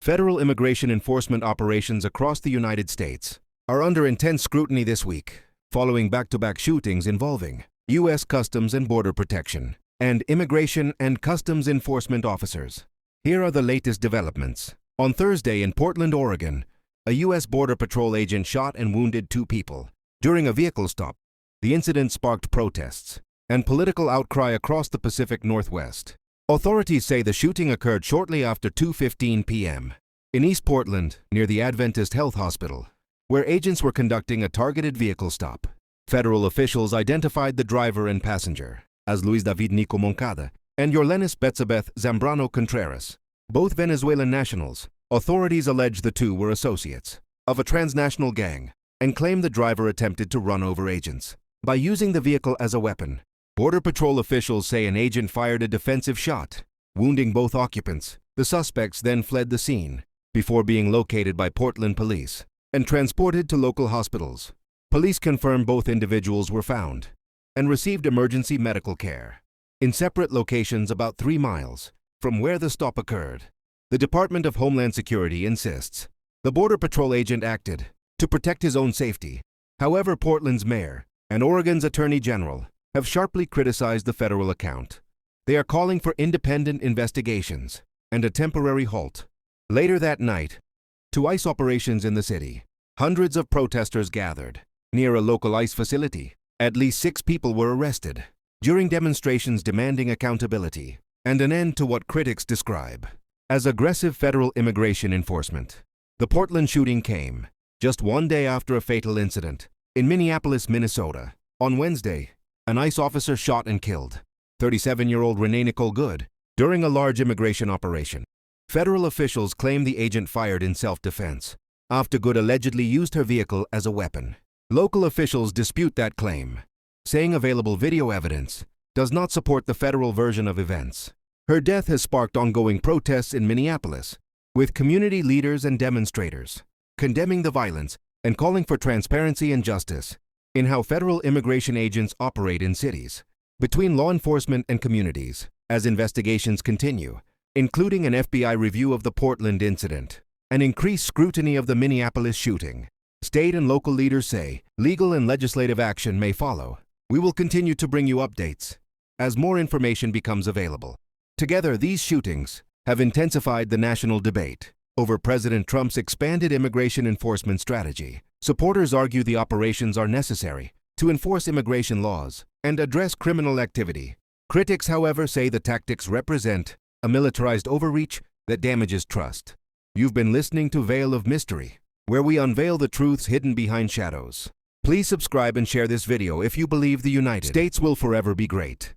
Federal immigration enforcement operations across the United States are under intense scrutiny this week, following back-to-back shootings involving U.S. Customs and Border Protection and Immigration and Customs Enforcement officers. Here are the latest developments. On Thursday in Portland, Oregon, a U.S. Border Patrol agent shot and wounded 2 people during a vehicle stop. The incident sparked protests and political outcry across the Pacific Northwest. Authorities say the shooting occurred shortly after 2:15 p.m. in East Portland, near the Adventist Health Hospital, where agents were conducting a targeted vehicle stop. Federal officials identified the driver and passenger as Luis David Nico Moncada and Yorlenis Betsabeth Zambrano Contreras, both Venezuelan nationals. Authorities allege the two were associates of a transnational gang and claim the driver attempted to run over agents by using the vehicle as a weapon. Border Patrol officials say an agent fired a defensive shot, wounding both occupants. The suspects then fled the scene before being located by Portland police and transported to local hospitals. Police confirm both individuals were found and received emergency medical care in separate locations about 3 miles from where the stop occurred. The Department of Homeland Security insists the Border Patrol agent acted to protect his own safety. However, Portland's mayor and Oregon's Attorney General have sharply criticized the federal account. They are calling for independent investigations and a temporary halt. Later that night, to ICE operations in the city, hundreds of protesters gathered near a local ICE facility. At least 6 people were arrested during demonstrations demanding accountability and an end to what critics describe as aggressive federal immigration enforcement. The Portland shooting came just 1 day after a fatal incident in Minneapolis, Minnesota. On Wednesday, an ICE officer shot and killed 37-year-old Renee Nicole Good during a large immigration operation. Federal officials claim the agent fired in self-defense after Good allegedly used her vehicle as a weapon. Local officials dispute that claim, saying available video evidence does not support the federal version of events. Her death has sparked ongoing protests in Minneapolis, with community leaders and demonstrators condemning the violence and calling for transparency and justice in how federal immigration agents operate in cities, between law enforcement and communities, as investigations continue, including an FBI review of the Portland incident and increased scrutiny of the Minneapolis shooting. State and local leaders say legal and legislative action may follow. We will continue to bring you updates as more information becomes available. Together, these shootings have intensified the national debate over President Trump's expanded immigration enforcement strategy. Supporters argue the operations are necessary to enforce immigration laws and address criminal activity. Critics, however, say the tactics represent a militarized overreach that damages trust. You've been listening to Veil of Mystery, where we unveil the truths hidden behind shadows. Please subscribe and share this video if you believe the United States will forever be great.